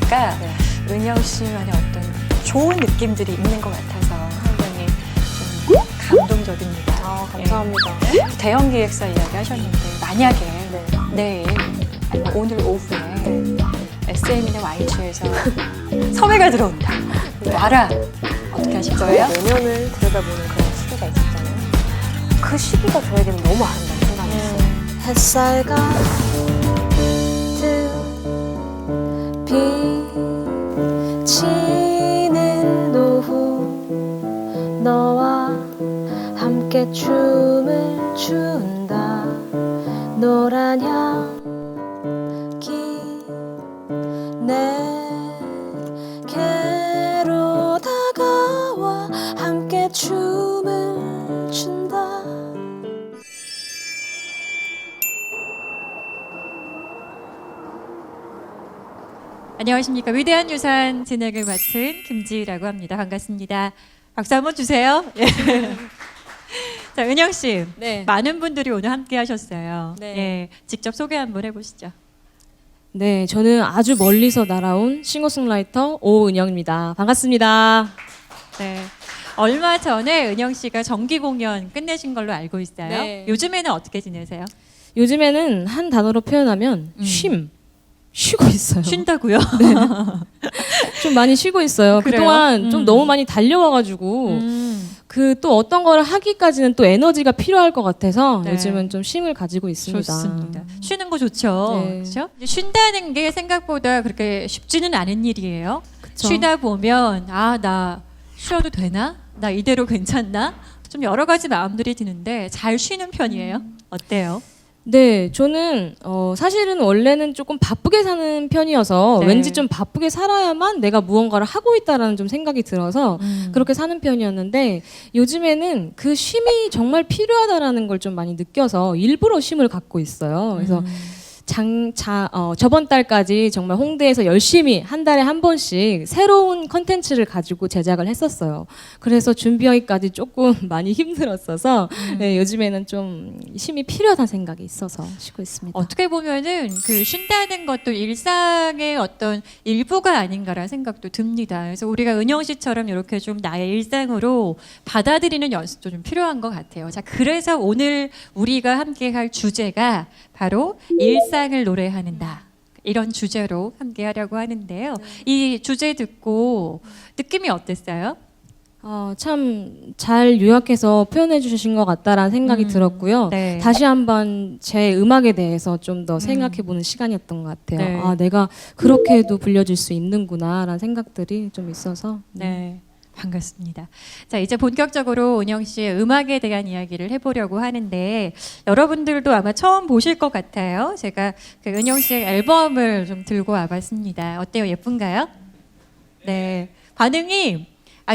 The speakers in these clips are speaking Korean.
보니까 은영 씨만의 어떤 좋은 느낌들이 있는 것 같아서 상당히 좀 감동적입니다. 아, 감사합니다. 대형 기획사 이야기 하셨는데 만약에 내일 아니면 오늘 오후에 SM이나 YG에서 섭외가 들어온다. 와라. 어떻게 하실 거예요? 내면을 들여다보는 그런 시기가 있었잖아요. 그 시기가 저에게는 너무 아름다운 순간이었어요. 햇살 같은 비치는 오후 너와 함께 춤을 춘다. 노란 향기 내게로 다가와 함께 춤을 춘다. 안녕하십니까. 위대한 유산 진행을 맡은 김지희라고 합니다. 반갑습니다. 박수 한번 주세요. 예. 자, 은영 씨. 네. 많은 분들이 오늘 함께 하셨어요. 네. 예, 직접 소개 한번 해보시죠. 네, 저는 아주 멀리서 날아온 싱어송라이터 오은영입니다. 반갑습니다. 네. 얼마 전에 은영 씨가 정기 공연 끝내신 걸로 알고 있어요. 네. 요즘에는 어떻게 지내세요? 요즘에는 한 단어로 표현하면 쉬고 있어요. 쉰다고요? 좀 많이 쉬고 있어요. 그래요? 그동안 좀 너무 많이 달려와가지고 그 또 어떤 걸 하기까지는 또 에너지가 필요할 것 같아서 네. 요즘은 좀 쉼을 가지고 있습니다. 좋습니다. 쉬는 거 좋죠. 네. 그렇죠? 쉰다는 게 생각보다 그렇게 쉽지는 않은 일이에요. 그쵸? 쉬다 보면 나 쉬어도 되나? 나 이대로 괜찮나? 좀 여러 가지 마음들이 드는데 잘 쉬는 편이에요. 어때요? 네, 저는 사실은 원래는 조금 바쁘게 사는 편이어서 네. 왠지 좀 바쁘게 살아야만 내가 무언가를 하고 있다라는 좀 생각이 들어서 그렇게 사는 편이었는데 요즘에는 그 쉼이 정말 필요하다라는 걸 좀 많이 느껴서 일부러 쉼을 갖고 있어요. 그래서 저번 달까지 정말 홍대에서 열심히 한 달에 한 번씩 새로운 컨텐츠를 가지고 제작을 했었어요. 그래서 준비하기까지 조금 많이 힘들었어서 네, 요즘에는 좀 쉼이 필요하다는 생각이 있어서 쉬고 있습니다. 어떻게 보면은 그 쉰다는 것도 일상의 어떤 일부가 아닌가라는 생각도 듭니다. 그래서 우리가 은영 씨처럼 이렇게 좀 나의 일상으로 받아들이는 연습도 좀 필요한 것 같아요. 자, 그래서 오늘 우리가 함께 할 주제가 바로 일상을 노래하는다. 이런 주제로 함께 하려고 하는데요. 이 주제 듣고 느낌이 어땠어요? 참 잘 요약해서 표현해 주신 것 같다라는 생각이 들었고요. 네. 다시 한번 제 음악에 대해서 좀 더 생각해 보는 시간이었던 것 같아요. 네. 내가 그렇게도 불려질 수 있는구나라는 생각들이 좀 있어서 네. 반갑습니다. 자, 이제 본격적으로 은영 씨의 음악에 대한 이야기를 해보려고 하는데 여러분들도 아마 처음 보실 것 같아요. 제가 그 은영 씨의 앨범을 좀 들고 와봤습니다. 어때요? 예쁜가요? 네. 반응이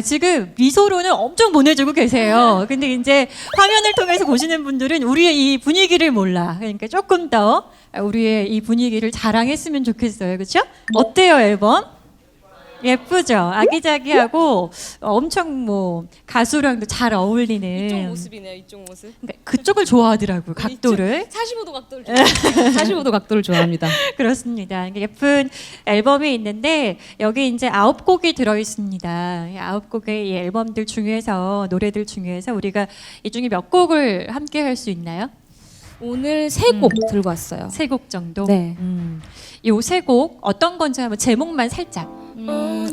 지금 미소로는 엄청 보내주고 계세요. 근데 이제 화면을 통해서 보시는 분들은 우리의 이 분위기를 몰라. 그러니까 조금 더 우리의 이 분위기를 자랑했으면 좋겠어요. 그렇죠? 어때요, 앨범? 예쁘죠? 아기자기하고 엄청 뭐 가수랑도 잘 어울리는 모습이네요. 이쪽 모습. 그러니까 그쪽을 좋아하더라고요. 각도를. 45도 각도를 좋아합니다. 45도 각도를 좋아합니다. 그렇습니다. 그러니까 예쁜 앨범이 있는데 여기 이제 9곡이 들어 있습니다. 9곡의 이 앨범들 중에서 노래들 중에서 우리가 이 중에 몇 곡을 함께 할 수 있나요? 오늘 3곡 들고 왔어요. 3곡 정도. 네. 이 3곡 어떤 건지 한번 제목만 살짝.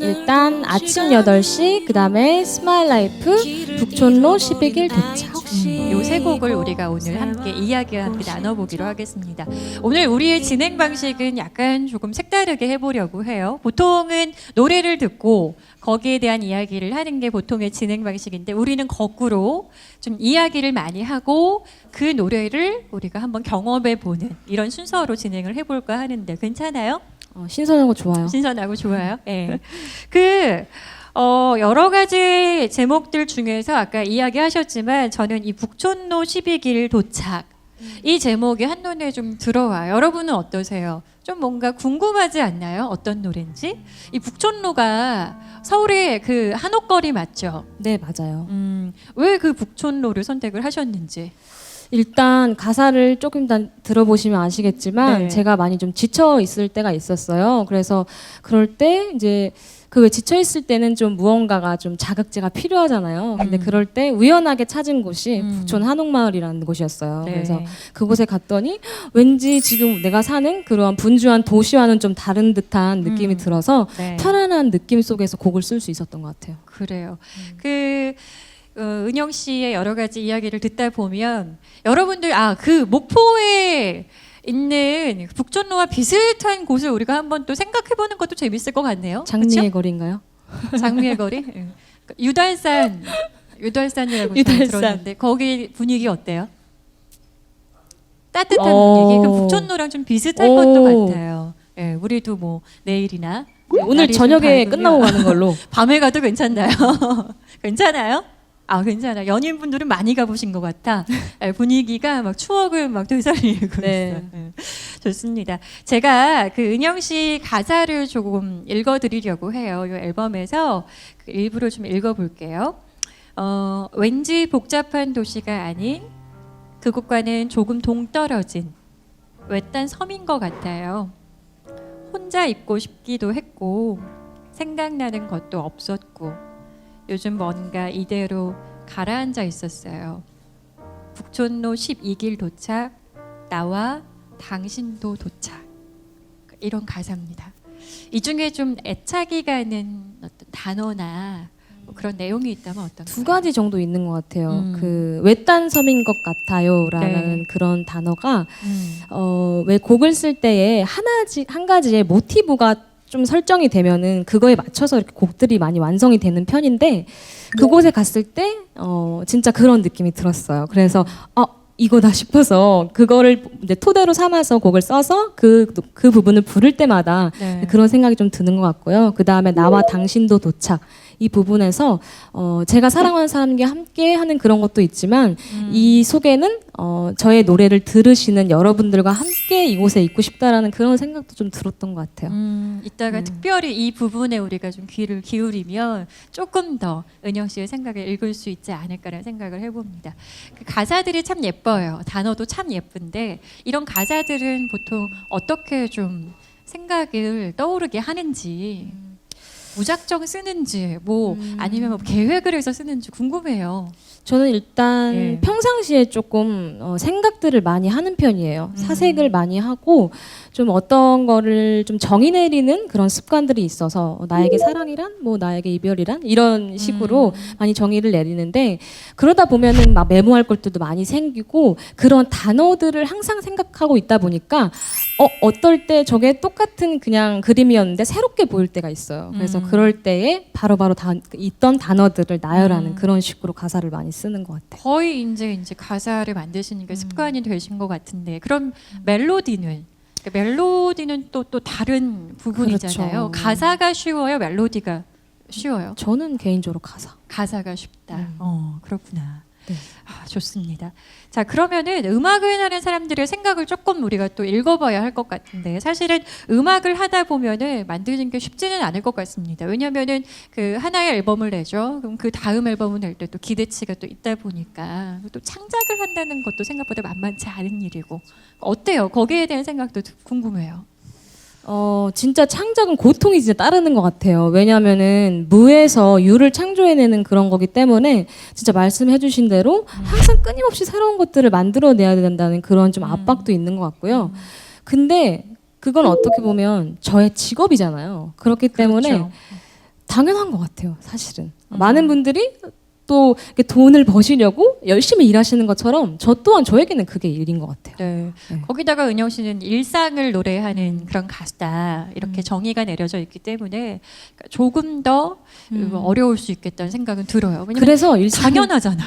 일단 아침 8시, 그 다음에 스마일 라이프, 북촌로 11길 도착. 이 3곡을 우리가 오늘 함께 이야기와 함께 나눠보기로 하겠습니다. 오늘 우리의 진행 방식은 약간 조금 색다르게 해보려고 해요. 보통은 노래를 듣고 거기에 대한 이야기를 하는 게 보통의 진행 방식인데 우리는 거꾸로 좀 이야기를 많이 하고 그 노래를 우리가 한번 경험해보는 이런 순서로 진행을 해볼까 하는데 괜찮아요? 신선하고 좋아요. 신선하고 좋아요. 예. 여러 가지 제목들 중에서 아까 이야기하셨지만 저는 이 북촌로 12길 도착 이 제목이 한눈에 좀 들어와요. 여러분은 어떠세요? 좀 뭔가 궁금하지 않나요? 어떤 노래인지? 이 북촌로가 서울의 그 한옥거리 맞죠? 네, 맞아요. 왜 그 북촌로를 선택을 하셨는지? 일단 가사를 조금 더 들어보시면 아시겠지만 네. 제가 많이 좀 지쳐 있을 때가 있었어요. 그래서 그럴 때 이제 그 왜 지쳐 있을 때는 좀 무언가가 좀 자극제가 필요하잖아요. 근데 그럴 때 우연하게 찾은 곳이 부촌 한옥마을이라는 곳이었어요. 네. 그래서 그곳에 갔더니 왠지 지금 내가 사는 그런 분주한 도시와는 좀 다른 듯한 느낌이 들어서 네. 편안한 느낌 속에서 곡을 쓸 수 있었던 것 같아요. 그래요. 은영 씨의 여러 가지 이야기를 듣다 보면 여러분들 그 목포에 있는 북촌로와 비슷한 곳을 우리가 한번 또 생각해보는 것도 재밌을 것 같네요. 장미의 거리인가요? 그쵸? 장미의 거리? 응. 유달산이라고 유달산. 들었는데 거기 분위기 어때요? 따뜻한 어. 분위기. 그 북촌로랑 좀 비슷할 오. 것도 같아요. 예, 우리도 뭐 내일이나 오늘 날이 좀 저녁에 밝으면 끝나고 가는 걸로. 밤에 가도 괜찮나요? 괜찮아요? 괜찮아요. 연인분들은 많이 가보신 것 같아. 예, 분위기가 막 추억을 막 되살리고 네. 있어요. 예, 좋습니다. 제가 그 은영 씨 가사를 조금 읽어드리려고 해요. 이 앨범에서 그 일부를 좀 읽어볼게요. 왠지 복잡한 도시가 아닌 그곳과는 조금 동떨어진 외딴 섬인 것 같아요. 혼자 있고 싶기도 했고 생각나는 것도 없었고 요즘 뭔가 이대로 가라앉아 있었어요. 북촌로 12길 도착, 나와 당신도 도착. 이런 가사입니다. 이 중에 좀 애착이 가는 어떤 단어나 뭐 그런 내용이 있다면 어떤 두 가지 정도 있는 것 같아요. 음. 그 외딴 섬인 것 같아요라는 네. 그런 단어가 왜 곡을 쓸 때에 한 가지의 모티브가 좀 설정이 되면은 그거에 맞춰서 이렇게 곡들이 많이 완성이 되는 편인데 그곳에 갔을 때 진짜 그런 느낌이 들었어요. 그래서 이거다 싶어서 그거를 이제 토대로 삼아서 곡을 써서 그 부분을 부를 때마다 네. 그런 생각이 좀 드는 것 같고요. 그 다음에 나와 당신도 도착. 이 부분에서 제가 사랑하는 사람과 함께 하는 그런 것도 있지만 이 속에는 저의 노래를 들으시는 여러분들과 함께 이곳에 있고 싶다라는 그런 생각도 좀 들었던 것 같아요. 이따가 특별히 이 부분에 우리가 좀 귀를 기울이면 조금 더 은영 씨의 생각을 읽을 수 있지 않을까라는 생각을 해봅니다. 그 가사들이 참 예뻐요. 단어도 참 예쁜데 이런 가사들은 보통 어떻게 좀 생각을 떠오르게 하는지 무작정 쓰는지 아니면 뭐 계획을 해서 쓰는지 궁금해요. 저는 일단 예. 평상시에 조금 생각들을 많이 하는 편이에요. 사색을 많이 하고 좀 어떤 거를 좀 정의 내리는 그런 습관들이 있어서 나에게 사랑이란 뭐 나에게 이별이란 이런 식으로 많이 정의를 내리는데 그러다 보면은 막 메모할 것들도 많이 생기고 그런 단어들을 항상 생각하고 있다 보니까 어떨 때 저게 똑같은 그냥 그림이었는데 새롭게 보일 때가 있어요. 그래서 그럴 때에 바로바로 있던 단어들을 나열하는 그런 식으로 가사를 많이 쓰는 것 같아요. 거의 이제 가사를 만드시는 게 습관이 되신 것 같은데 그럼 멜로디는 또 다른 부분이잖아요. 그렇죠. 가사가 쉬워요, 멜로디가 쉬워요. 저는 개인적으로 가사가 쉽다. 그렇구나. 네. 좋습니다. 자, 그러면은 음악을 하는 사람들의 생각을 조금 우리가 또 읽어봐야 할 것 같은데 사실은 음악을 하다 보면은 만드는 게 쉽지는 않을 것 같습니다. 왜냐면은 그 하나의 앨범을 내죠. 그럼 그 다음 앨범을 낼 때 또 기대치가 또 있다 보니까 또 창작을 한다는 것도 생각보다 만만치 않은 일이고 어때요? 거기에 대한 생각도 궁금해요. 진짜 창작은 고통이 진짜 따르는 것 같아요. 왜냐면은 무에서 유를 창조해내는 그런 거기 때문에 진짜 말씀해주신 대로 항상 끊임없이 새로운 것들을 만들어내야 된다는 그런 좀 압박도 있는 것 같고요. 근데 그건 어떻게 보면 저의 직업이잖아요. 그렇기 때문에 그렇죠. 당연한 것 같아요. 사실은 많은 분들이 또 이렇게 돈을 버시려고 열심히 일하시는 것처럼 저 또한 저에게는 그게 일인 것 같아요. 네. 네. 거기다가 은영 씨는 일상을 노래하는 그런 가수다 이렇게 정의가 내려져 있기 때문에 조금 더 어려울 수 있겠다는 생각은 들어요. 왜냐면 그래서 당연하잖아.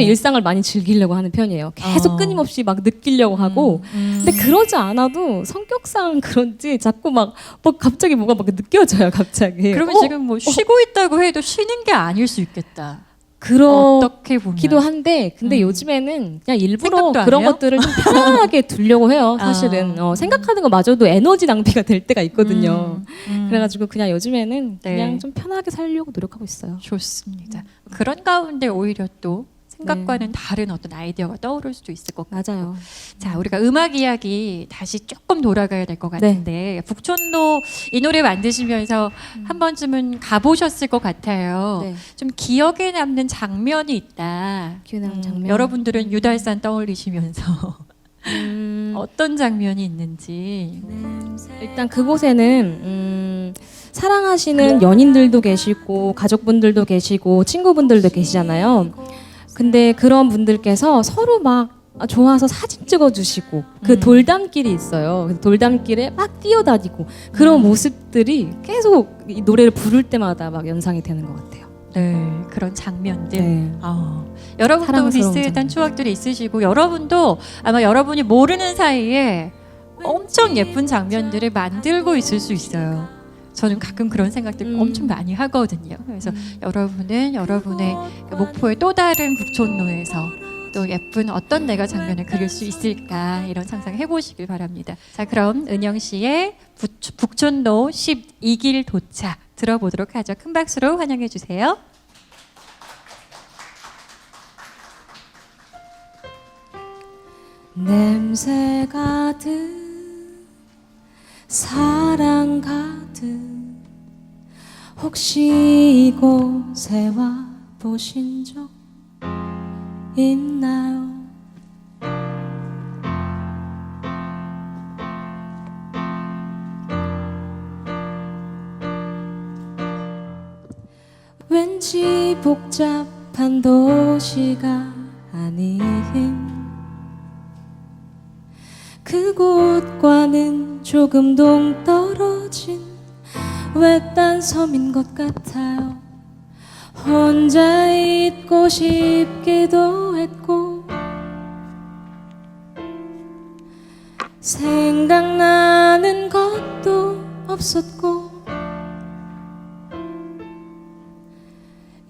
일상을 많이 즐기려고 하는 편이에요. 계속 끊임없이 막 느끼려고 하고. 근데 그러지 않아도 성격상 그런지 자꾸 막 갑자기 뭐가 막 느껴져요. 갑자기. 그러면 지금 뭐 쉬고 있다고 해도 쉬는 게 아닐 수 있겠다. 어떻게 보면. 그렇기도 한데 근데 요즘에는 그냥 일부러 생각도 그런 안 해요? 것들을 좀 편하게 두려고 해요. 사실은 생각하는 거마저도 에너지 낭비가 될 때가 있거든요. 그래가지고 그냥 요즘에는 네. 그냥 좀 편하게 살려고 노력하고 있어요. 좋습니다. 그런 가운데 오히려 또 생각과는 다른 어떤 아이디어가 떠오를 수도 있을 것 같아요. 맞아요. 자, 우리가 음악 이야기 다시 조금 돌아가야 될 것 같은데 북촌로 이 노래 만드시면서 한 번쯤은 가보셨을 것 같아요. 네. 좀 기억에 남는 장면이 있다. 기억나는 장면. 여러분들은 유달산 떠올리시면서 어떤 장면이 있는지. 일단 그곳에는 사랑하시는 연인들도 계시고 가족분들도 계시고 친구분들도 계시잖아요. 근데 그런 분들께서 서로 막 좋아서 사진 찍어주시고 그 돌담길이 있어요. 그 돌담길에 막 뛰어다니고 그런 모습들이 계속 이 노래를 부를 때마다 막 연상이 되는 것 같아요. 네, 그런 장면들. 네. 여러분도 사랑스러운 비슷한 장면. 추억들이 있으시고 여러분도 아마 여러분이 모르는 사이에 엄청 예쁜 장면들을 만들고 있을 수 있어요. 저는 가끔 그런 생각들 엄청 많이 하거든요. 그래서 여러분은 여러분의 목포의 또 다른 북촌로에서 또 예쁜 어떤 내가 장면을 그릴 수 있을까 이런 상상 해보시길 바랍니다. 자, 그럼 은영 씨의 북촌로 12길 도착 들어보도록 하죠. 큰 박수로 환영해 주세요. 냄새 가득 사랑 가득 혹시 이곳에 와 보신 적 있나요? 왠지 복잡한 도시가 아닌 그곳과는 조금 동떨어진 외딴 섬인 것 같아요. 혼자 있고 싶기도 했고 생각나는 것도 없었고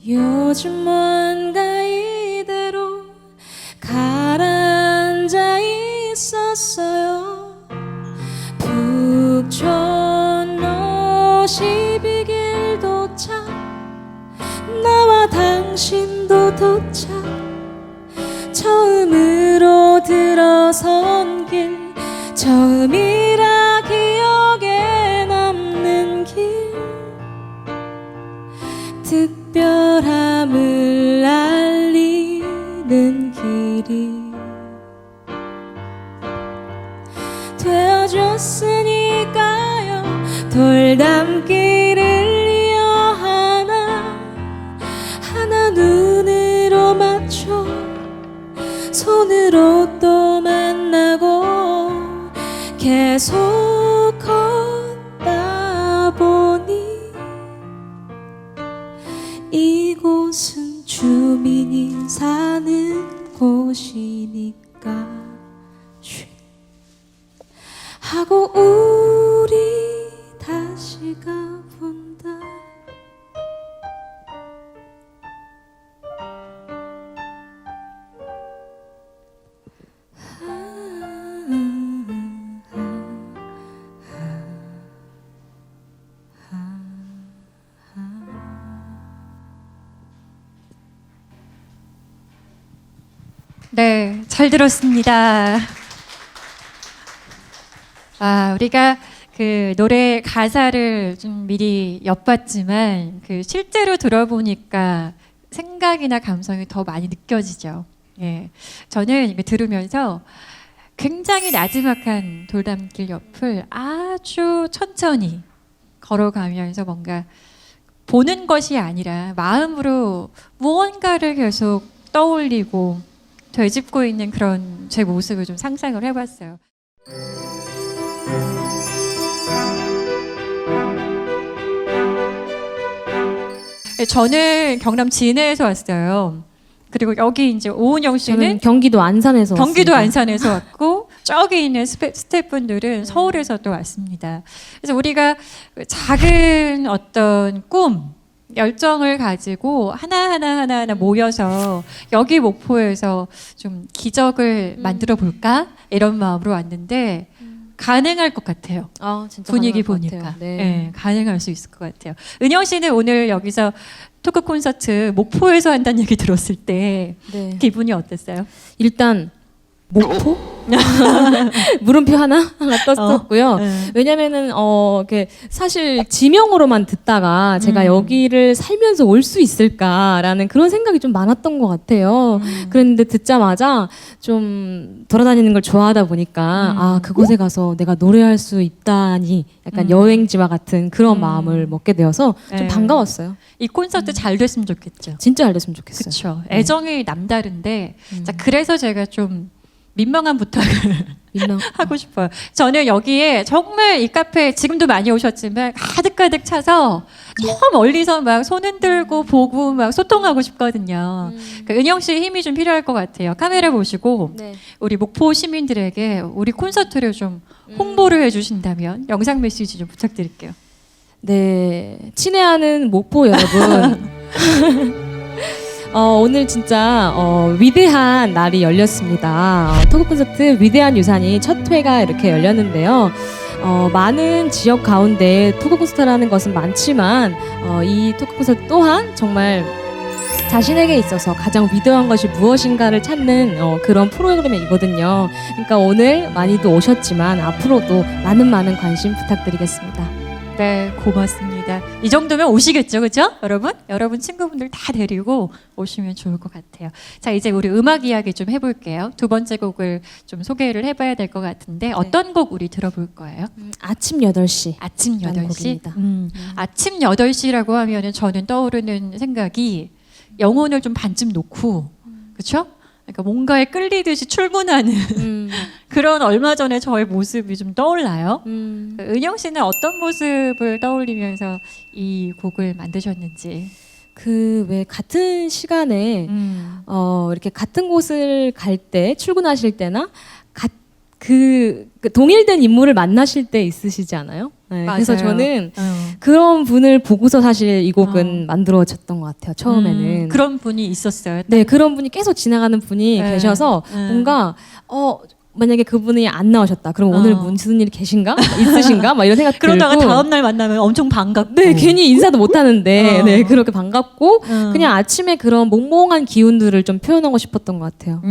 요즘 뭔가 이대로 가라앉아 있었어요. 북촌로 12길 도착 나와 당신도 도착 처음으로 들어선 길 처음이라 기억에 남는 길 특별함을 알리는 길이 되어줬으니까요. 돌담길을 이어 하나 눈으로 맞춰 손으로 또 만나고 계속 걷다 보니 이곳은 주민이 사는 곳이니까 하고 우리 다시 가본다. 네, 잘 들었습니다. 우리가 그 노래 가사를 좀 미리 엿봤지만 그 실제로 들어보니까 생각이나 감성이 더 많이 느껴지죠. 예, 저는 이거 들으면서 굉장히 나지막한 돌담길 옆을 아주 천천히 걸어가면서 뭔가 보는 것이 아니라 마음으로 무언가를 계속 떠올리고 되짚고 있는 그런 제 모습을 좀 상상을 해봤어요. 저는 경남 진해에서 왔어요. 그리고 여기 이제 오은영 씨는 저는 경기도 안산에서 경기도 왔습니다. 안산에서 왔고 저기 있는 스태프분들은 서울에서 또 왔습니다. 그래서 우리가 작은 어떤 꿈, 열정을 가지고 하나하나 모여서 여기 목포에서 좀 기적을 만들어 볼까 이런 마음으로 왔는데 가능할 것 같아요. 진짜 분위기 가능할 것 보니까. 같아요. 네. 네, 가능할 수 있을 것 같아요. 은영 씨는 오늘 여기서 토크 콘서트 목포에서 한다는 얘기 들었을 때 네. 기분이 어땠어요? 일단 목포? 물음표 하나 떴었고요. 네. 왜냐면은 이렇게 사실 지명으로만 듣다가 제가 여기를 살면서 올 수 있을까라는 그런 생각이 좀 많았던 것 같아요. 그런데 듣자마자 좀 돌아다니는 걸 좋아하다 보니까 아 그곳에 가서 내가 노래할 수 있다니 약간 여행지와 같은 그런 마음을 먹게 되어서 좀 네. 반가웠어요. 이 콘서트 잘 됐으면 좋겠죠. 진짜 잘 됐으면 좋겠어요. 그렇죠. 애정이 남다른데 자, 그래서 제가 좀 민망한 부탁을 민망. 하고 싶어요. 저는 여기에 정말 이 카페 지금도 많이 오셨지만 가득가득 차서 저 멀리서 막 손 흔들고 보고 막 소통하고 싶거든요. 그러니까 은영 씨 힘이 좀 필요할 것 같아요. 카메라 보시고 네. 우리 목포 시민들에게 우리 콘서트를 좀 홍보를 해주신다면 영상 메시지 좀 부탁드릴게요. 네, 친애하는 목포 여러분. 오늘 진짜 위대한 날이 열렸습니다. 토크 콘서트 위대한 유산이 첫 회가 이렇게 열렸는데요. 많은 지역 가운데 토크 콘서트라는 것은 많지만 이 토크 콘서트 또한 정말 자신에게 있어서 가장 위대한 것이 무엇인가를 찾는 그런 프로그램이거든요. 그러니까 오늘 많이도 오셨지만 앞으로도 많은 관심 부탁드리겠습니다. 네, 고맙습니다. 이 정도면 오시겠죠, 그죠? 여러분 친구분들 다 데리고 오시면 좋을 것 같아요. 자, 이제 우리 음악 이야기 좀 해볼게요. 두 번째 곡을 좀 소개를 해봐야 될 것 같은데 어떤 곡 우리 들어볼 거예요? 아침 8시. 아침 라는 8시? 곡입니다. 아침 8시라고 하면은 저는 떠오르는 생각이 영혼을 좀 반쯤 놓고, 그렇죠? 그러니까 뭔가에 끌리듯이 출근하는 그런 얼마 전에 저의 모습이 좀 떠올라요. 은영 씨는 어떤 모습을 떠올리면서 이 곡을 만드셨는지. 그 왜 같은 시간에 이렇게 같은 곳을 갈 때 출근하실 때나 그 동일된 인물을 만나실 때 있으시지 않아요? 네, 그래서 맞아요. 저는 그런 분을 보고서 사실 이 곡은 만들어졌던 것 같아요. 처음에는. 그런 분이 있었어요. 네, 그런 분이 계속 지나가는 분이 네. 계셔서 뭔가 만약에 그분이 안 나오셨다. 그럼 오늘 무슨 일이 있으신가? 막 이런 생각 그러다가 들고. 다음 날 만나면 엄청 반갑고. 네, 괜히 인사도 못 하는데, 네, 그렇게 반갑고, 그냥 아침에 그런 몽몽한 기운들을 좀 표현하고 싶었던 것 같아요.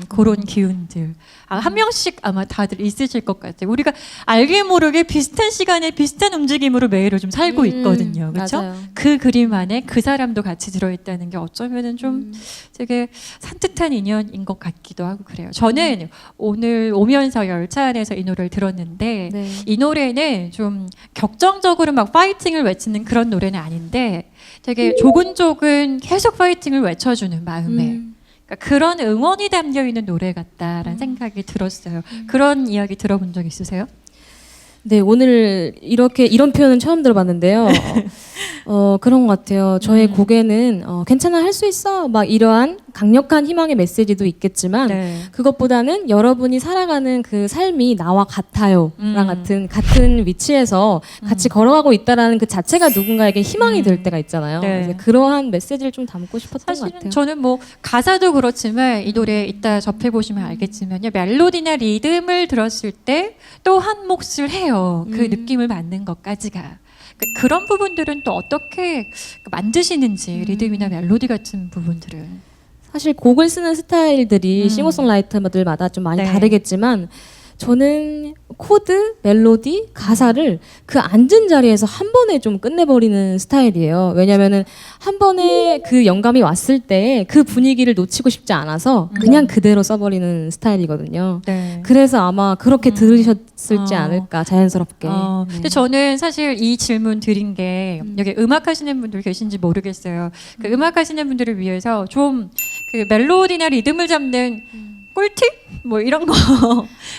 그런 기운들. 한 명씩 아마 다들 있으실 것 같아요. 우리가 알게 모르게 비슷한 시간에 비슷한 움직임으로 매일을 좀 살고 있거든요. 그렇죠? 맞아요. 그 그림 안에 그 사람도 같이 들어있다는 게 어쩌면은 좀 되게 산뜻한 인연인 것 같기도 하고 그래요. 저는 오늘 오면서 열차 안에서 이 노래를 들었는데 네. 이 노래는 좀 격정적으로 막 파이팅을 외치는 그런 노래는 아닌데 되게 조근조근 계속 파이팅을 외쳐주는 마음에 그러니까 그런 응원이 담겨 있는 노래 같다라는 생각이 들었어요. 그런 이야기 들어본 적 있으세요? 네, 오늘 이런 표현은 처음 들어봤는데요. 그런 것 같아요. 저의 곡에는 괜찮아, 할 수 있어, 막 이러한 강력한 희망의 메시지도 있겠지만 네. 그것보다는 여러분이 살아가는 그 삶이 나와 같아요랑 같은 위치에서 같이 걸어가고 있다라는 그 자체가 누군가에게 희망이 될 때가 있잖아요. 네. 그래서 그러한 메시지를 좀 담고 싶었던 것 사실은 같아요. 저는 뭐 가사도 그렇지만 이 노래 이따 접해보시면 알겠지만요. 멜로디나 리듬을 들었을 때 또 한 몫을 해요. 그 느낌을 받는 것까지가. 그런 부분들은 또 어떻게 만드시는지 리듬이나 멜로디 같은 부분들은. 사실 곡을 쓰는 스타일들이 싱어송라이터들마다 좀 많이 네. 다르겠지만 저는 코드, 멜로디, 가사를 그 앉은 자리에서 한 번에 좀 끝내버리는 스타일이에요. 왜냐면은 한 번에 그 영감이 왔을 때 그 분위기를 놓치고 싶지 않아서 그냥 그대로 써버리는 스타일이거든요. 네. 그래서 아마 그렇게 들으셨을지 않을까, 자연스럽게. 근데 저는 사실 이 질문 드린 게 여기 음악 하시는 분들 계신지 모르겠어요. 그 음악 하시는 분들을 위해서 좀 그 멜로디나 리듬을 잡는 꿀팁? 뭐 이런 거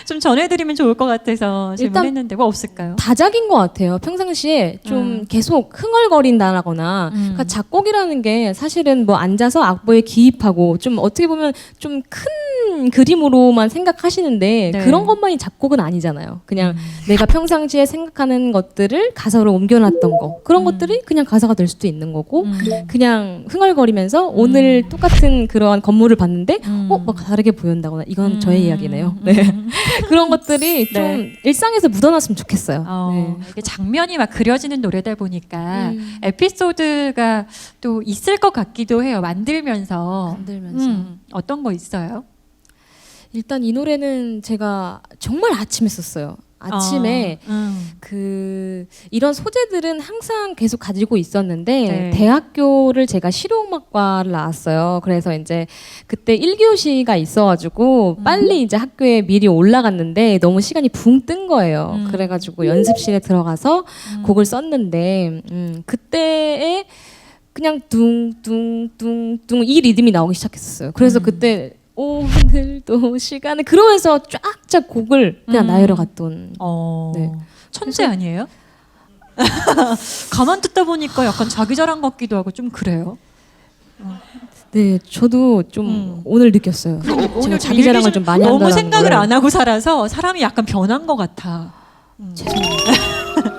좀 전해드리면 좋을 것 같아서 질문했는데 뭐 없을까요? 다작인 것 같아요. 평상시에 좀 계속 흥얼거린다거나 그러니까 작곡이라는 게 사실은 뭐 앉아서 악보에 기입하고 좀 어떻게 보면 좀 큰 큰 그림으로만 생각하시는데 네. 그런 것만이 작곡은 아니잖아요. 그냥 내가 평상시에 생각하는 것들을 가사로 옮겨놨던 거 그런 것들이 그냥 가사가 될 수도 있는 거고 그냥 흥얼거리면서 오늘 똑같은 그러한 건물을 봤는데 막 다르게 보인다거나 이건 저의 이야기네요. 네. 그런 것들이 좀 네. 일상에서 묻어났으면 좋겠어요. 네. 이게 장면이 막 그려지는 노래다 보니까 에피소드가 또 있을 것 같기도 해요. 만들면서. 어떤 거 있어요? 일단 이 노래는 제가 정말 아침에 썼어요. 아침에 그 이런 소재들은 항상 계속 가지고 있었는데 네. 대학교를 제가 실용음악과를 나왔어요. 그래서 이제 그때 1교시가 있어가지고 빨리 이제 학교에 미리 올라갔는데 너무 시간이 붕 뜬 거예요. 그래가지고 연습실에 들어가서 곡을 썼는데 그때에 그냥 둥둥둥둥 이 리듬이 나오기 시작했었어요. 그래서 그때 오늘도 시간에 그러면서 쫙쫙 곡을 그냥 나열해갔던. 네. 천재 아니에요? 가만 듣다 보니까 약간 자기 자랑 같기도 하고 좀 그래요. 네, 저도 좀 오늘 느꼈어요. 제가 자기 자랑을 좀 많이 한다는 너무 생각을 걸. 안 하고 살아서 사람이 약간 변한 것 같아. 죄송합니다.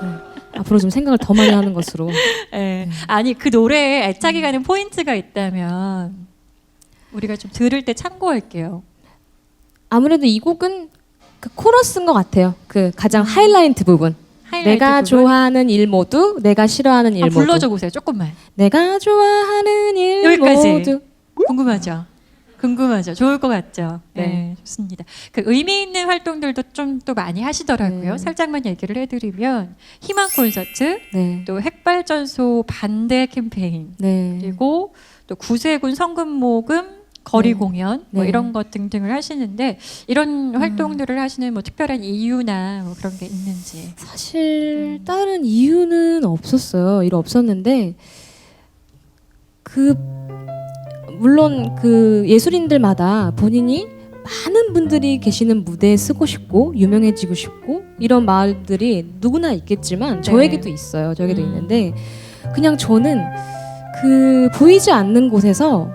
네. 앞으로 좀 생각을 더 많이 하는 것으로. 네. 아니 그 노래에 애착이 가는 포인트가 있다면 우리가 좀 들을 때 참고할게요. 아무래도 이 곡은 그 코러스인 것 같아요. 그 가장 하이라이트 부분. 하이라이트 내가 부분? 좋아하는 일 모두, 내가 싫어하는 일 모두. 불러줘 보세요. 조금만. 내가 좋아하는 일 여기까지. 모두. 궁금하죠? 궁금하죠? 좋을 것 같죠? 네, 네. 좋습니다. 그 의미 있는 활동들도 좀 또 많이 하시더라고요. 네. 살짝만 얘기를 해드리면 희망 콘서트, 네. 또 핵발전소 반대 캠페인, 네. 그리고 또 구세군 성금 모금 거리 네. 공연 뭐 네. 이런 것 등등을 하시는데 이런 활동들을 하시는 뭐 특별한 이유나 뭐 그런 게 있는지. 사실 다른 이유는 없었어요. 일 없었는데 그 물론 그 예술인들마다 본인이 많은 분들이 계시는 무대에 쓰고 싶고 유명해지고 싶고 이런 마음들이 누구나 있겠지만 저에게도 있어요. 저에게도 있는데 그냥 저는 그 보이지 않는 곳에서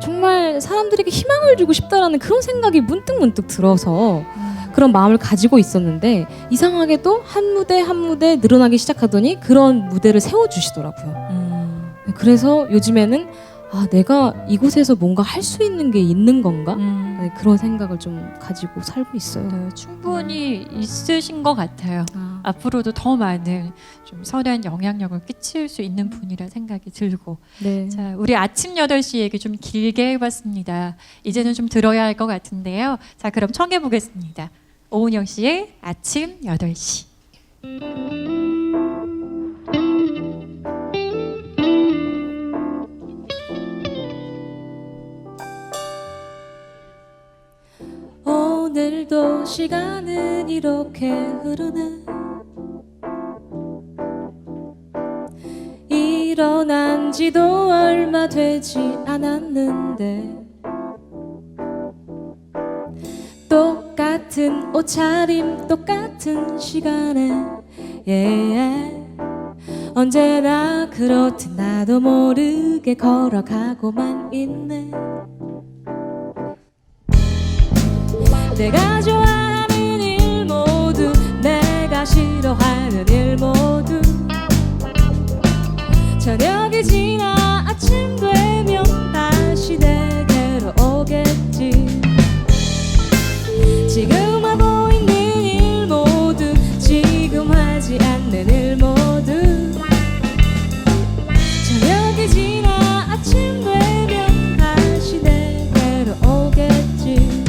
정말 사람들에게 희망을 주고 싶다라는 그런 생각이 문득 들어서 그런 마음을 가지고 있었는데 이상하게도 한 무대 한 무대 늘어나기 시작하더니 그런 무대를 세워주시더라고요. 그래서 요즘에는 아 내가 이곳에서 뭔가 할 수 있는 게 있는 건가? 네, 그런 생각을 좀 가지고 살고 있어요. 네, 충분히 있으신 것 같아요. 앞으로도 더 많은 좀 선한 영향력을 끼칠 수 있는 분이라 생각이 들고. 네. 자, 우리 아침 8시 얘기 좀 길게 해봤습니다. 이제는 좀 들어야 할 것 같은데요. 자, 그럼 청해 보겠습니다. 오은영 씨의 아침 8시. 오늘도 시간은 이렇게 흐르네. 일어난 지도 얼마 되지 않았는데 똑같은 옷차림 똑같은 시간에 언제나 그렇듯 나도 모르게 걸어가고만 있네. 내가 좋아하는 일 모두 내가 싫어하는 일 모두 저녁이 지나 아침 되면 다시 내게로 오겠지. 지금 하고 있는 일 모두 지금 하지 않는 일 모두 저녁이 지나 아침 되면 다시 내게로 오겠지.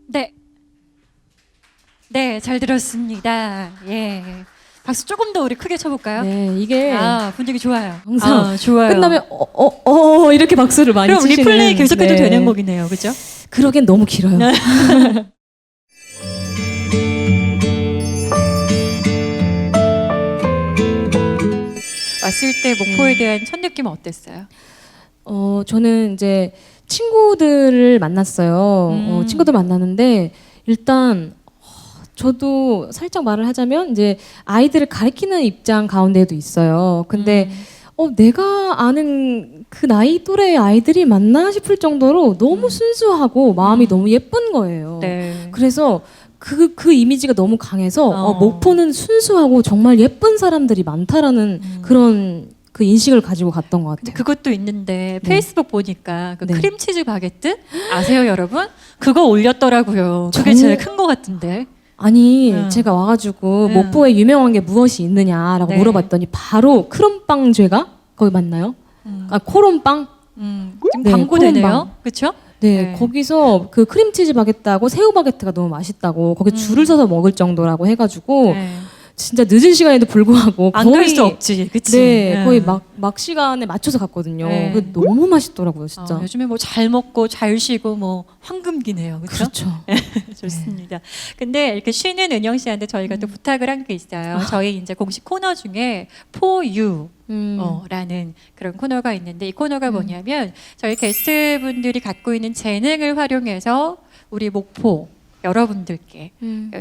네. 네, 잘 들었습니다. 예. 박수 조금 더 우리 크게 쳐볼까요? 네, 이게 분위기 좋아요. 항상 좋아요. 끝나면 이렇게 박수를 많이 그럼 치시는. 리플레이 계속해도 네. 되는 곡이네요, 그죠? 그러기엔 너무 길어요. 왔을 때 목포에 대한 첫 느낌은 어땠어요? 저는 이제 친구들을 만났어요. 친구들 만났는데 일단 저도 살짝 말을 하자면 이제 아이들을 가르치는 입장 가운데도 있어요. 근데 내가 아는 그 나이 또래의 아이들이 맞나 싶을 정도로 너무 순수하고 마음이 너무 예쁜 거예요. 네. 그래서 그 이미지가 너무 강해서 어. 목포는 순수하고 정말 예쁜 사람들이 많다라는 그런 그 인식을 가지고 갔던 것 근데 같아요. 그것도 있는데 네. 페이스북 보니까 그 네. 크림치즈 바게트 아세요, 여러분? 그거 올렸더라고요. 그게 정- 제일 큰 것 같은데. 아니 응. 제가 와가지고 응. 목포에 유명한 게 무엇이 있느냐라고 네. 물어봤더니 바로 크롬빵죄가 거기 맞나요? 코롬빵? 좀 네, 광고되네요. 코롬빵. 그렇죠? 네, 네. 거기서 그 크림치즈 바게트하고 새우 바게트가 너무 맛있다고 거기 줄을 서서 먹을 정도라고 해가지고 네. 진짜 늦은 시간에도 불구하고 안 갈 수 없지, 그치? 네, 거의 막 시간에 맞춰서 갔거든요. 네. 그게 너무 맛있더라고요, 진짜. 요즘에 뭐 잘 먹고 잘 쉬고 뭐 황금기네요, 그렇죠? 그렇죠. 좋습니다. 근데 이렇게 쉬는 은영 씨한테 저희가 또 부탁을 한 게 있어요. 저희 이제 공식 코너 중에 For You 라는 그런 코너가 있는데 이 코너가 뭐냐면 저희 게스트분들이 갖고 있는 재능을 활용해서 우리 목포 여러분들께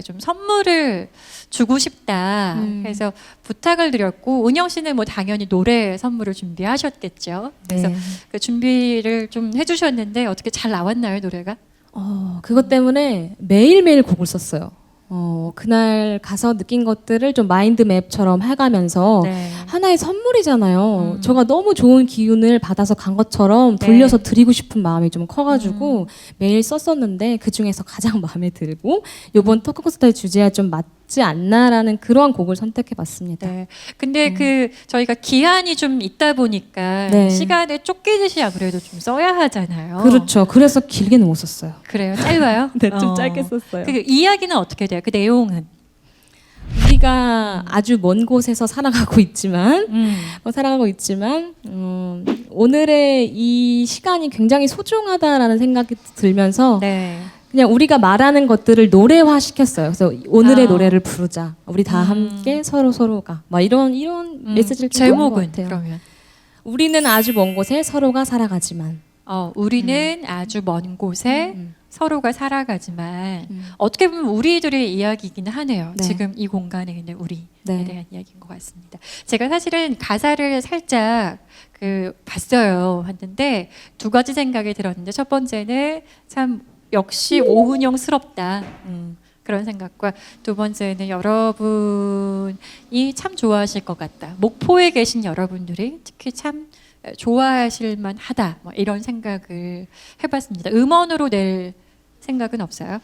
좀 선물을 주고 싶다 해서 부탁을 드렸고 은영 씨는 뭐 당연히 노래 선물을 준비하셨겠죠. 그래서 네. 그 준비를 좀 해주셨는데 어떻게 잘 나왔나요, 노래가? 그것 때문에 매일매일 곡을 썼어요. 그날 가서 느낀 것들을 좀 마인드맵처럼 해가면서 네. 하나의 선물이잖아요. 제가 너무 좋은 기운을 받아서 간 것처럼 돌려서 드리고 싶은 마음이 좀 커가지고 매일 썼었는데 그 중에서 가장 마음에 들고 이번 토크콘서트의 주제와 좀 맞지 않나라는 그러한 곡을 선택해봤습니다. 네. 근데 그 저희가 기한이 좀 있다 보니까 네. 시간에 쫓기듯이 아무래도 좀 써야 하잖아요. 그렇죠. 그래서 길게는 못 썼어요. 그래요. 짧아요? 네, 좀 짧게 썼어요. 그 이야기는 어떻게 돼요? 그 내용은? 우리가 아주 먼 곳에서 살아가고 있지만 오늘의 이 시간이 굉장히 소중하다라는 생각이 들면서 네. 그냥 우리가 말하는 것들을 노래화 시켰어요. 그래서 오늘의 아. 노래를 부르자. 우리 다 함께 서로가 막 이런 메시지를 주는 것 제목은 같아요. 그러면 우리는 아주 먼 곳에 서로가 살아가지만 우리는 아주 먼 곳에 서로가 살아가지만 어떻게 보면 우리들의 이야기이긴 하네요. 네. 지금 이 공간에 있는 우리에 네. 대한 이야기인 것 같습니다. 제가 사실은 가사를 살짝 봤어요. 했는데 두 가지 생각이 들었는데 첫 번째는 참 역시 오은영스럽다. 그런 생각과 두 번째는 여러분이 참 좋아하실 것 같다. 목포에 계신 여러분들이 특히 참 좋아하실 만하다. 뭐 이런 생각을 해봤습니다. 음원으로 낼 생각은 없어요?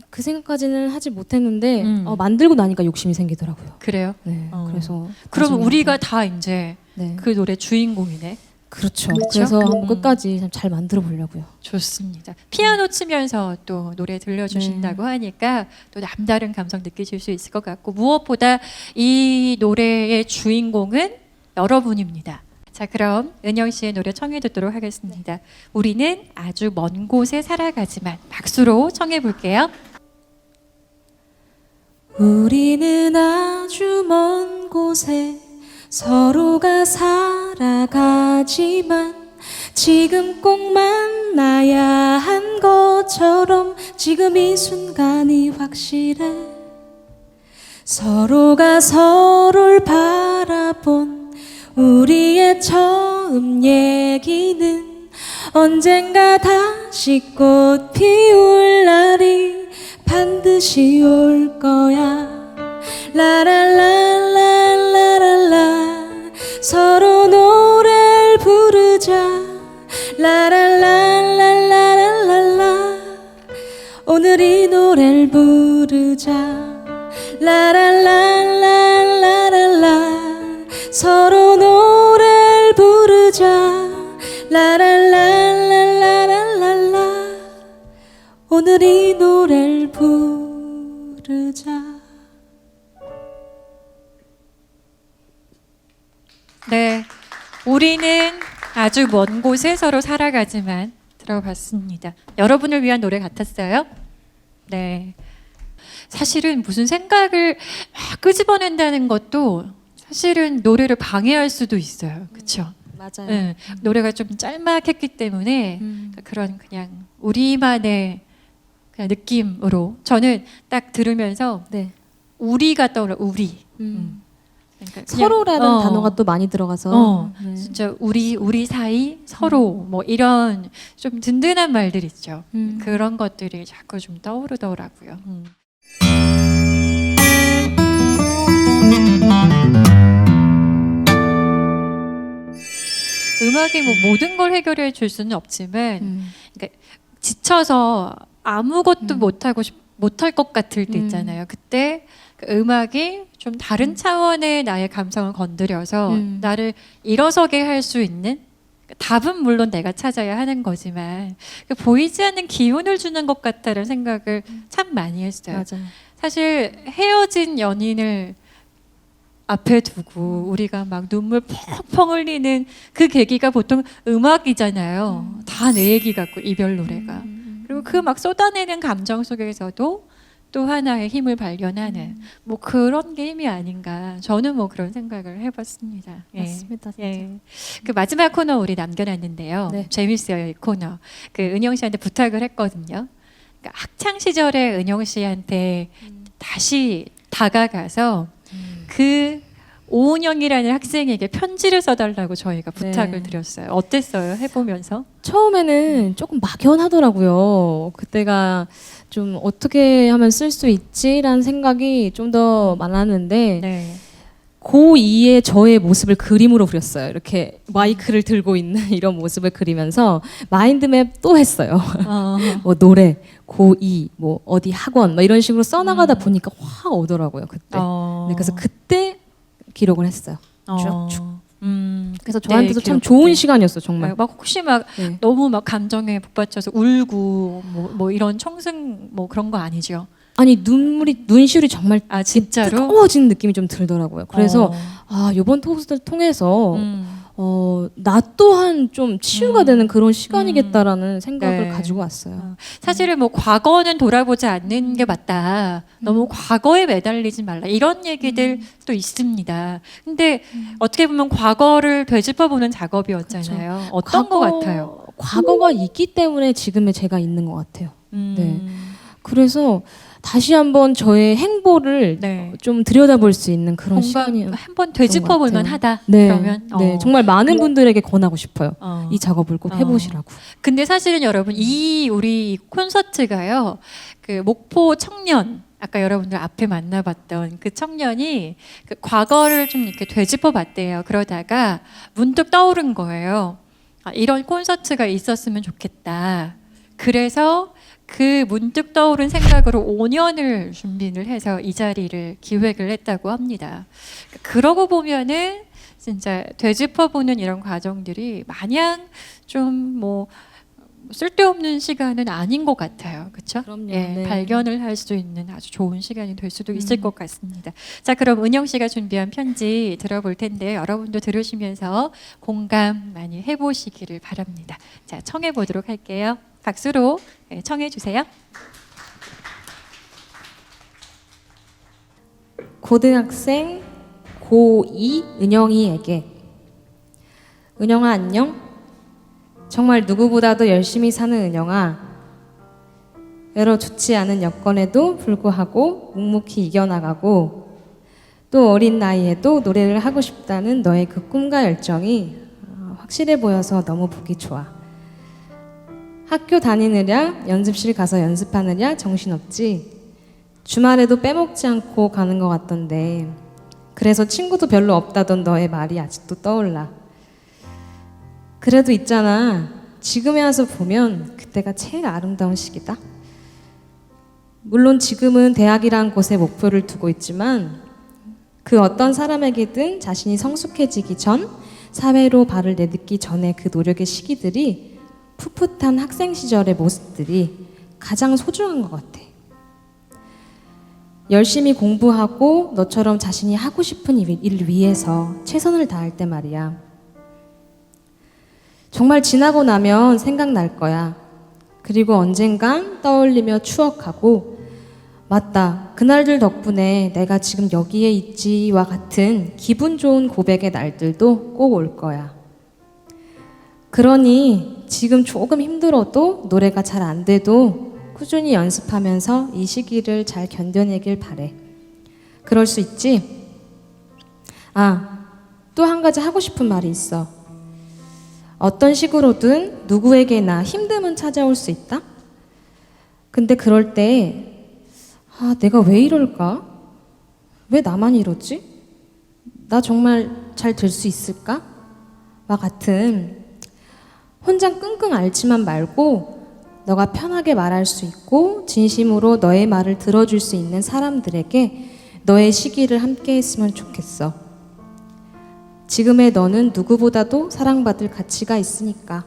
그 생각까지는 하지 못했는데 음. 만들고 나니까 욕심이 생기더라고요. 그래요? 네, 그래서 그럼 나중에 우리가 다 이제 네. 그 노래 주인공이네. 그렇죠. 그렇죠? 그래서 한번 끝까지 참 잘 만들어 보려고요. 좋습니다. 피아노 치면서 또 노래 들려주신다고 하니까 또 남다른 감성 느끼실 수 있을 것 같고 무엇보다 이 노래의 주인공은 여러분입니다. 자, 그럼 은영 씨의 노래 청해 듣도록 하겠습니다. 우리는 아주 먼 곳에 살아가지만 박수로 청해 볼게요. 우리는 아주 먼 곳에 서로가 살아가지만 지금 꼭 만나야 한 것처럼 지금 이 순간이 확실해 서로가 서로를 바라본 우리의 처음 얘기는 언젠가 다시 꽃 피울 날이 반드시 올 거야 라랄랄랄랄랄라 서로 노래를 부르자 라랄랄랄랄랄라 오늘 이 노래를 부르자 라랄랄랄랄랄라 서로 노래를 부르자 라랄랄랄랄랄라 오늘 이 노래를 부르자. 네, 우리는 아주 먼 곳에 서로 살아가지만 들어봤습니다. 여러분을 위한 노래 같았어요? 네. 사실은 무슨 생각을 막 끄집어낸다는 것도 사실은 노래를 방해할 수도 있어요. 그렇죠? 맞아요. 노래가 좀 짤막했기 때문에 그런 그냥 우리만의 그냥 느낌으로 저는 딱 들으면서 네. 우리가 떠올라. 우리. 그러니까 그냥, 서로라는 단어가 또 많이 들어가서 네. 진짜 우리 사이 서로 뭐 이런 좀 든든한 말들 있죠. 그런 것들이 자꾸 좀 떠오르더라고요. 음악이 뭐 모든 걸 해결해 줄 수는 없지만 그러니까 지쳐서 아무것도 못할 것 같을 때 있잖아요. 그때 그 음악이 좀 다른 차원의 나의 감성을 건드려서 나를 일어서게 할 수 있는, 답은 물론 내가 찾아야 하는 거지만 그 보이지 않는 기운을 주는 것 같다는 생각을 참 많이 했어요. 맞아요. 사실 헤어진 연인을 앞에 두고 우리가 막 눈물 펑펑 흘리는 그 계기가 보통 음악이잖아요. 다 내 얘기 같고, 이별 노래가. 그리고 그 막 쏟아내는 감정 속에서도 또 하나의 힘을 발견하는 뭐 그런 게 힘이 아닌가. 저는 뭐 그런 생각을 해봤습니다. 예. 맞습니다. 진짜. 예. 그 마지막 코너 우리 남겨놨는데요. 네. 재밌어요, 이 코너. 그 은영 씨한테 부탁을 했거든요. 그러니까 학창 시절에 은영 씨한테 다시 다가가서 그 오은영이라는 학생에게 편지를 써달라고 저희가 부탁을 네. 드렸어요. 어땠어요? 해보면서? 처음에는 조금 막연하더라고요. 그때가 좀 어떻게 하면 쓸 수 있지라는 생각이 좀 더 많았는데 네. 고2의 저의 모습을 그림으로 그렸어요. 이렇게 마이크를 들고 있는 이런 모습을 그리면서 마인드맵 또 했어요. 뭐 노래, 고2, 뭐 어디 학원, 뭐 이런 식으로 써나가다 보니까 확 오더라고요. 그때. 네, 그래서 그때 기록을 했어요. 쭉쭉. 그래서 저한테도 참 좋은 시간이었어요, 정말. 막 혹시 막 네. 너무 막 감정에 북받쳐서 울고 뭐 이런 청승 뭐 그런 거 아니죠? 아니 눈시울이 정말 진짜로 뜨거워지는 느낌이 좀 들더라고요. 그래서 어. 이번 토크를 통해서 나 또한 좀 치유가 되는 그런 시간이겠다라는 생각을 네. 가지고 왔어요. 사실은 뭐 과거는 돌아보지 않는 게 맞다. 너무 과거에 매달리지 말라. 이런 얘기들도 있습니다. 근데 어떻게 보면 과거를 되짚어보는 작업이었잖아요. 그렇죠. 어떤 것 같아요? 과거가 있기 때문에 지금의 제가 있는 것 같아요. 네. 그래서 다시 한번 저의 행보를 네. 좀 들여다볼 수 있는 그런 시간이 한번 되짚어볼 만하다. 네. 그러면 네. 정말 많은 분들에게 권하고 싶어요. 어. 이 작업을 꼭 해보시라고. 근데 사실은 여러분 우리 콘서트가요. 그 목포 청년 아까 여러분들 앞에 만나봤던 그 청년이 그 과거를 좀 이렇게 되짚어봤대요. 그러다가 문득 떠오른 거예요. 이런 콘서트가 있었으면 좋겠다. 그래서 그 문득 떠오른 생각으로 5년을 준비를 해서 이 자리를 기획을 했다고 합니다. 그러고 보면은 진짜 되짚어보는 이런 과정들이 마냥 좀 뭐 쓸데없는 시간은 아닌 것 같아요. 그렇죠? 그럼요. 예, 네. 발견을 할 수 있는 아주 좋은 시간이 될 수도 있을 것 같습니다. 자, 그럼 은영 씨가 준비한 편지 들어볼 텐데 여러분도 들으시면서 공감 많이 해보시기를 바랍니다. 자, 청해 보도록 할게요. 박수로 청해 주세요. 고등학생 고2 은영이에게. 은영아 안녕? 정말 누구보다도 열심히 사는 은영아. 여러 좋지 않은 여건에도 불구하고 묵묵히 이겨나가고 또 어린 나이에도 노래를 하고 싶다는 너의 그 꿈과 열정이 확실해 보여서 너무 보기 좋아. 학교 다니느냐 연습실 가서 연습하느냐 정신없지. 주말에도 빼먹지 않고 가는 것 같던데 그래서 친구도 별로 없다던 너의 말이 아직도 떠올라. 그래도 있잖아. 지금에 와서 보면 그때가 제일 아름다운 시기다. 물론 지금은 대학이란 곳에 목표를 두고 있지만 그 어떤 사람에게든 자신이 성숙해지기 전 사회로 발을 내딛기 전에 그 노력의 시기들이 풋풋한 학생 시절의 모습들이 가장 소중한 것 같아. 열심히 공부하고 너처럼 자신이 하고 싶은 일 위해서 최선을 다할 때 말이야. 정말 지나고 나면 생각날 거야. 그리고 언젠간 떠올리며 추억하고 맞다. 그날들 덕분에 내가 지금 여기에 있지와 같은 기분 좋은 고백의 날들도 꼭 올 거야. 그러니 지금 조금 힘들어도 노래가 잘 안 돼도 꾸준히 연습하면서 이 시기를 잘 견뎌내길 바래. 그럴 수 있지? 아, 또 한 가지 하고 싶은 말이 있어. 어떤 식으로든 누구에게나 힘듦은 찾아올 수 있다? 근데 그럴 때, 아, 내가 왜 이럴까? 왜 나만 이러지? 나 정말 잘 될 수 있을까? 와 같은 혼자 끙끙 앓지만 말고 너가 편하게 말할 수 있고 진심으로 너의 말을 들어줄 수 있는 사람들에게 너의 시기를 함께 했으면 좋겠어. 지금의 너는 누구보다도 사랑받을 가치가 있으니까.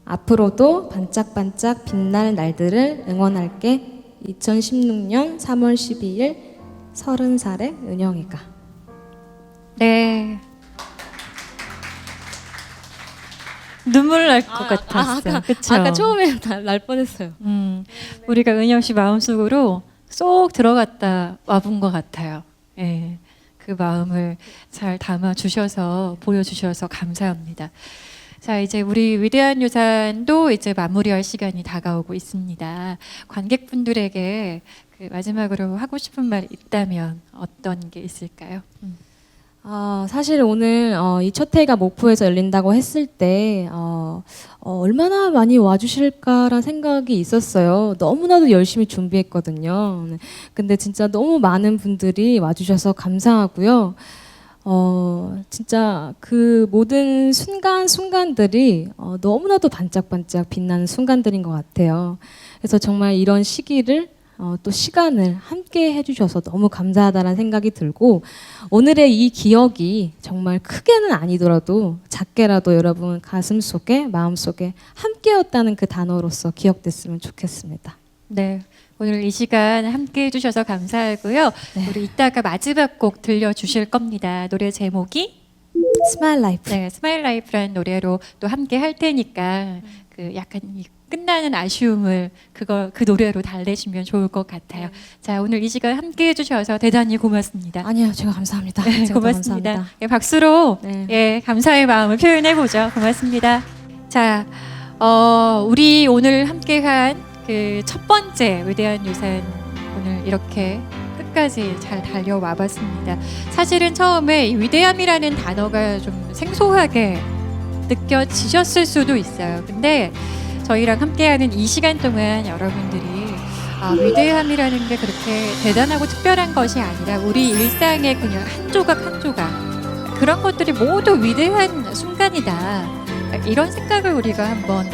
앞으로도 반짝반짝 빛날 날들을 응원할게. 2016년 3월 12일 30살의 은영이가. 네. 눈물 날 것 같았어요. 그쵸? 아까 처음에 날 뻔했어요. 우리가 은영 씨 마음속으로 쏙 들어갔다 와본 것 같아요. 예. 그 마음을 잘 담아 주셔서 보여주셔서 감사합니다. 자, 이제 우리 위대한 유산도 이제 마무리할 시간이 다가오고 있습니다. 관객분들에게 그 마지막으로 하고 싶은 말 있다면 어떤 게 있을까요? 사실 오늘 이 첫 회가 목포에서 열린다고 했을 때 얼마나 많이 와주실까라는 생각이 있었어요. 너무나도 열심히 준비했거든요. 근데 진짜 너무 많은 분들이 와주셔서 감사하고요. 진짜 그 모든 순간순간들이 너무나도 반짝반짝 빛나는 순간들인 것 같아요. 그래서 정말 이런 시기를 또 시간을 함께 해주셔서 너무 감사하다는 생각이 들고 오늘의 이 기억이 정말 크게는 아니더라도 작게라도 여러분 가슴 속에 마음 속에 함께였다는 그 단어로서 기억됐으면 좋겠습니다. 네. 오늘 이 시간 함께 해주셔서 감사하고요. 네. 우리 이따가 마지막 곡 들려주실 겁니다. 노래 제목이 스마일 라이프. 네, 스마일 라이프라는 노래로 또 함께 할 테니까 그 약간 이 끝나는 아쉬움을 그 노래로 달래시면 좋을 것 같아요. 자, 오늘 이 시간 함께 해주셔서 대단히 고맙습니다. 아니요, 제가 감사합니다. 네, 제가 더 고맙습니다. 감사합니다. 예, 박수로 네. 예, 감사의 마음을 표현해 보죠. 고맙습니다. 자, 우리 오늘 함께한 그 첫 번째 위대한 유산 오늘 이렇게 끝까지 잘 달려와 봤습니다. 사실은 처음에 이 위대함이라는 단어가 좀 생소하게 느껴지셨을 수도 있어요. 근데 저희랑 함께하는 이 시간 동안 여러분들이 위대함이라는 게 그렇게 대단하고 특별한 것이 아니라 우리 일상의 그냥 한 조각 한 조각 그런 것들이 모두 위대한 순간이다. 이런 생각을 우리가 한번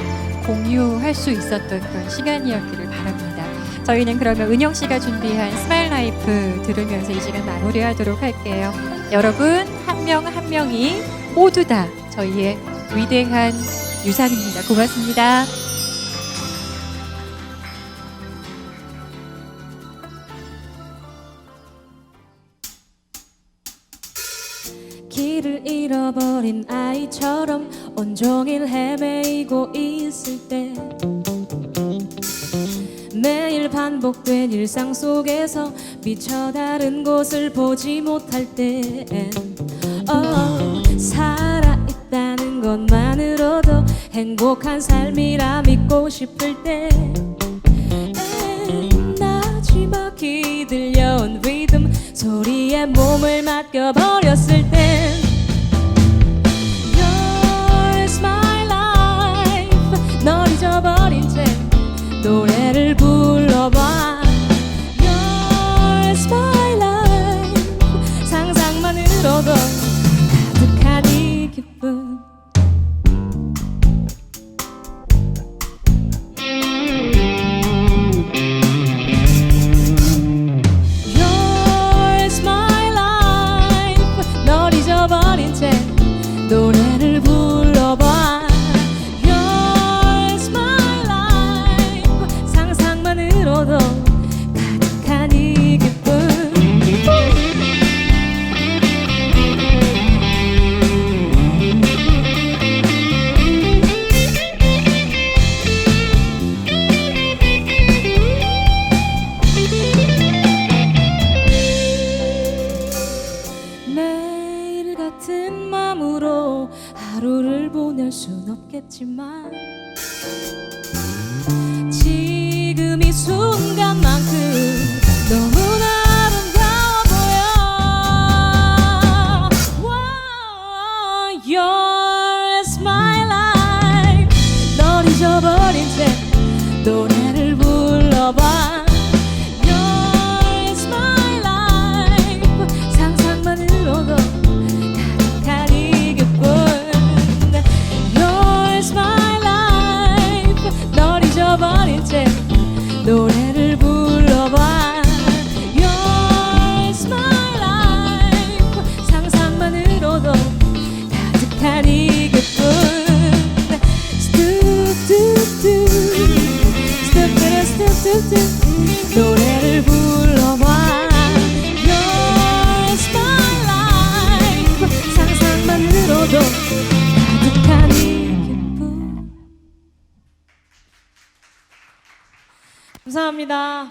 공유할 수 있었던 그런 시간이었기를 바랍니다. 저희는 그러면 은영 씨가 준비한 스마일 라이프 들으면서 이 시간 마무리하도록 할게요. 여러분 한 명 한 명이 모두 다 저희의 위대한 유산입니다. 고맙습니다. 길을 잃어버린 아이처럼 온종일 헤매이고 있을 때 매일 반복된 일상 속에서 미쳐 다른 곳을 보지 못할 땐 살아있다는 것만으로도 행복한 삶이라 믿고 싶을 때 나지막히 들려온 리듬 소리에 몸을 맡겨버렸을 땐 Yours my life 널 잊어버린 채 노래를 불러봐 Yours my life 상상만으로도 가득한 이 기쁨 Yours my life 널 잊어버린 채 노래를 불러봐 Yours my life 상상만으로도 가득한 이 기쁨 매일 같은 마음으로 하루를 보낼 순 없겠지만 지금 감사합니다.